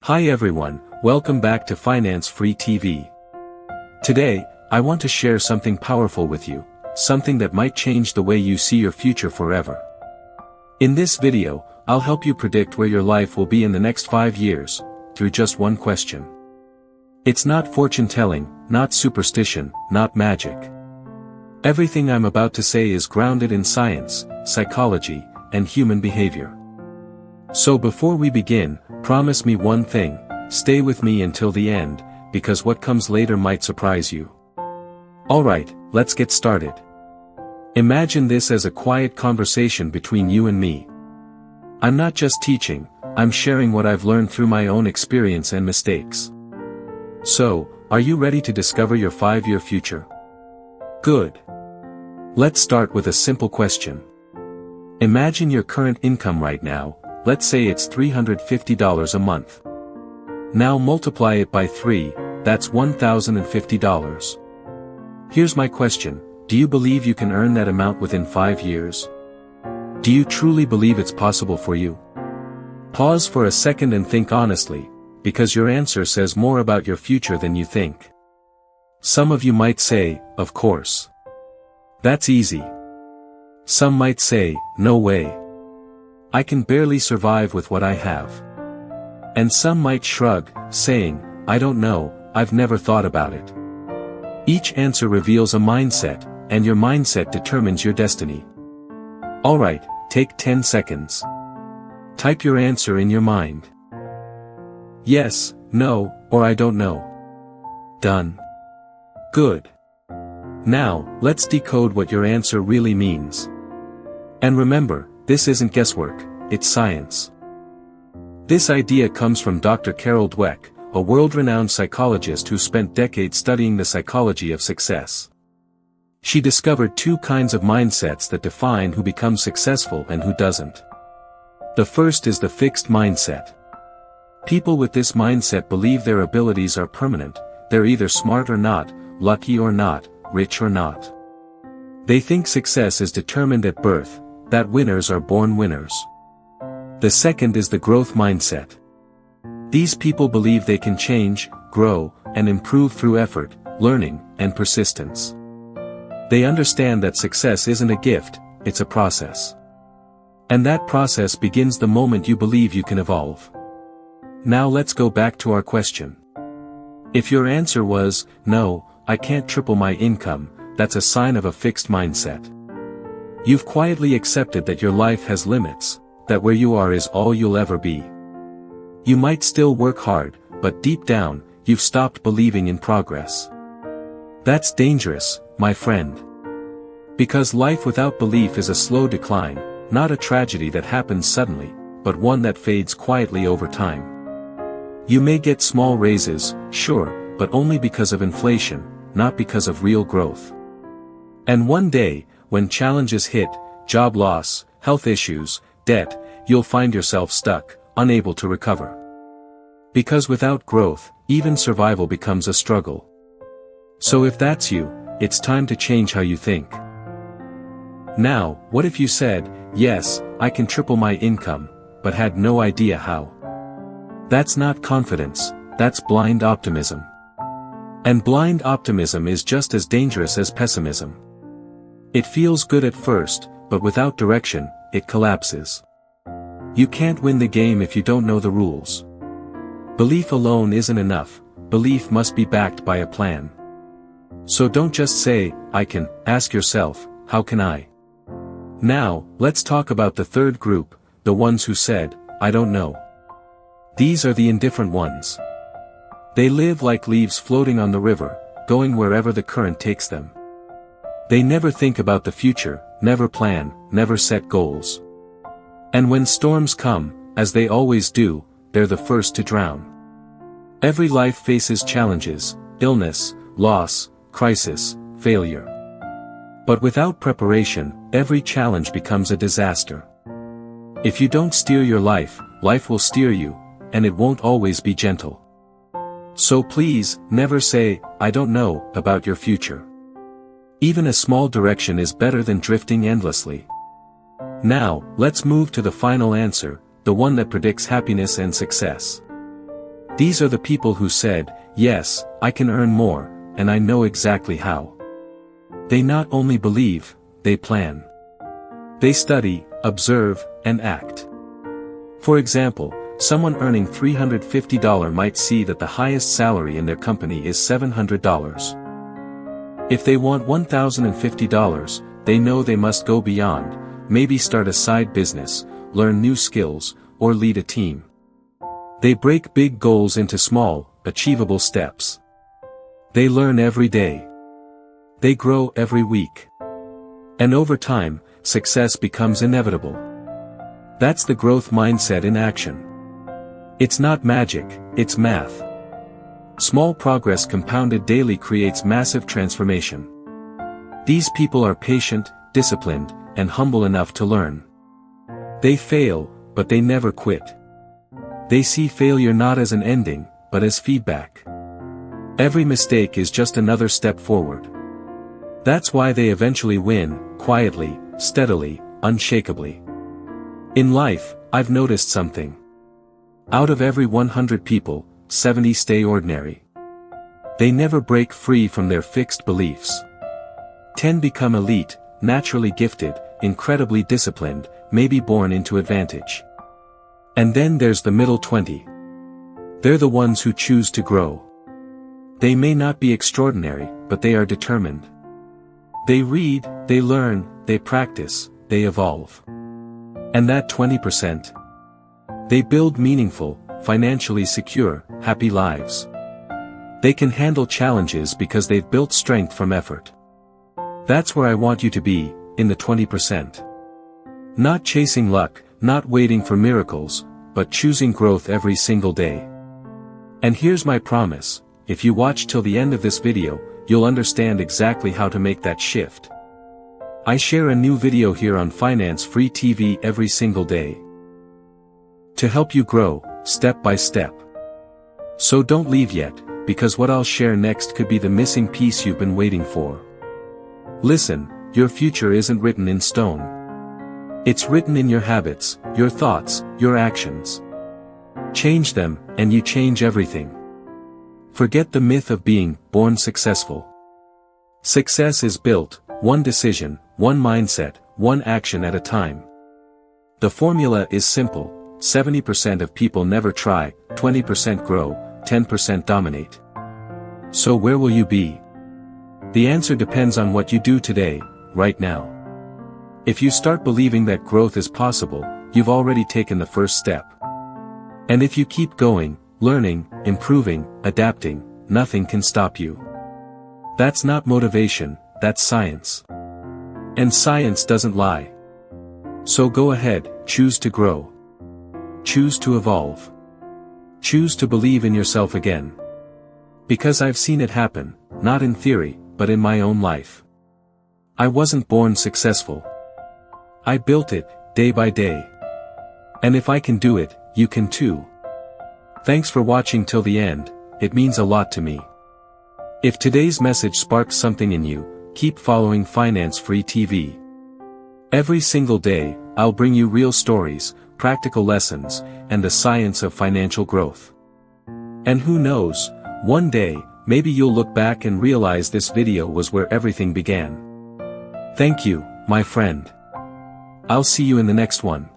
Hi everyone, welcome back to Finance Free TV. Today, I want to share something powerful with you, something that might change the way you see your future forever. In this video, I'll help you predict where your life will be in the next 5 years, through just one question. It's not fortune telling, not superstition, not magic. Everything I'm about to say is grounded in science, psychology, and human behavior. So before we begin, promise me one thing: stay with me until the end, because what comes later might surprise you. Alright, let's get started. Imagine this as a quiet conversation between you and me. I'm not just teaching, I'm sharing what I've learned through my own experience and mistakes. So, are you ready to discover your 5-year future? Good. Let's start with a simple question. Imagine your current income right now. Let's say it's $350 a month. Now multiply it by 3, that's $1,050. Here's my question: do you believe you can earn that amount within 5 years? Do you truly believe it's possible for you? Pause for a second and think honestly, because your answer says more about your future than you think. Some of you might say, of course. That's easy. Some might say, no way. I can barely survive with what I have. And some might shrug, saying, I don't know, I've never thought about it. Each answer reveals a mindset, and your mindset determines your destiny. Alright, take 10 seconds. Type your answer in your mind. Yes, no, or I don't know. Done. Good. Now, let's decode what your answer really means. And remember, this isn't guesswork, it's science. This idea comes from Dr. Dweck, a world-renowned psychologist who spent decades studying the psychology of success. She discovered 2 kinds of mindsets that define who becomes successful and who doesn't. The first is the fixed mindset. People with this mindset believe their abilities are permanent, they're either smart or not, lucky or not, rich or not. They think success is determined at birth, that winners are born winners. The second is the growth mindset. These people believe they can change, grow, and improve through effort, learning, and persistence. They understand that success isn't a gift, it's a process. And that process begins the moment you believe you can evolve. Now let's go back to our question. If your answer was, no, I can't triple my income, that's a sign of a fixed mindset. You've quietly accepted that your life has limits, that where you are is all you'll ever be. You might still work hard, but deep down, you've stopped believing in progress. That's dangerous, my friend. Because life without belief is a slow decline, not a tragedy that happens suddenly, but one that fades quietly over time. You may get small raises, sure, but only because of inflation, not because of real growth. And one day, when challenges hit, job loss, health issues, debt, you'll find yourself stuck, unable to recover. Because without growth, even survival becomes a struggle. So if that's you, it's time to change how you think. Now, what if you said, yes, I can triple my income, but had no idea how? That's not confidence, that's blind optimism. And blind optimism is just as dangerous as pessimism. It feels good at first, but without direction, it collapses. You can't win the game if you don't know the rules. Belief alone isn't enough, belief must be backed by a plan. So don't just say, I can, ask yourself, how can I? Now, let's talk about the third group, the ones who said, I don't know. These are the indifferent ones. They live like leaves floating on the river, going wherever the current takes them. They never think about the future, never plan, never set goals. And when storms come, as they always do, they're the first to drown. Every life faces challenges, illness, loss, crisis, failure. But without preparation, every challenge becomes a disaster. If you don't steer your life, life will steer you, and it won't always be gentle. So please, never say, I don't know, about your future. Even a small direction is better than drifting endlessly. Now, let's move to the final answer, the one that predicts happiness and success. These are the people who said, yes, I can earn more, and I know exactly how. They not only believe, they plan. They study, observe, and act. For example, someone earning $350 might see that the highest salary in their company is $700. If they want $1,050, they know they must go beyond, maybe start a side business, learn new skills, or lead a team. They break big goals into small, achievable steps. They learn every day. They grow every week. And over time, success becomes inevitable. That's the growth mindset in action. It's not magic, it's math. Small progress compounded daily creates massive transformation. These people are patient, disciplined, and humble enough to learn. They fail, but they never quit. They see failure not as an ending, but as feedback. Every mistake is just another step forward. That's why they eventually win, quietly, steadily, unshakably. In life, I've noticed something. Out of every 100 people, 70 stay ordinary. They never break free from their fixed beliefs. 10 become elite, naturally gifted, incredibly disciplined, maybe born into advantage. And then there's the middle 20. They're the ones who choose to grow. They may not be extraordinary, but they are determined. They read, they learn, they practice, they evolve. And that 20%? They build meaningful, financially secure, happy lives. They can handle challenges because they've built strength from effort. That's where I want you to be, in the 20%. Not chasing luck, not waiting for miracles, but choosing growth every single day. And here's my promise, if you watch till the end of this video, you'll understand exactly how to make that shift. I share a new video here on Finance Free TV every single day, to help you grow, step by step. So don't leave yet, because what I'll share next could be the missing piece you've been waiting for. Listen, your future isn't written in stone. It's written in your habits, your thoughts, your actions. Change them, and you change everything. Forget the myth of being born successful. Success is built, one decision, one mindset, one action at a time. The formula is simple. 70% of people never try, 20% grow, 10% dominate. So where will you be? The answer depends on what you do today, right now. If you start believing that growth is possible, you've already taken the first step. And if you keep going, learning, improving, adapting, nothing can stop you. That's not motivation, that's science. And science doesn't lie. So go ahead, choose to grow. Choose to evolve. Choose to believe in yourself again. Because I've seen it happen, not in theory, but in my own life. I wasn't born successful. I built it, day by day. And if I can do it, you can too. Thanks for watching till the end, it means a lot to me. If today's message sparks something in you, keep following Finance Free TV. Every single day, I'll bring you real stories, practical lessons, and the science of financial growth. And who knows, one day, maybe you'll look back and realize this video was where everything began. Thank you, my friend. I'll see you in the next one.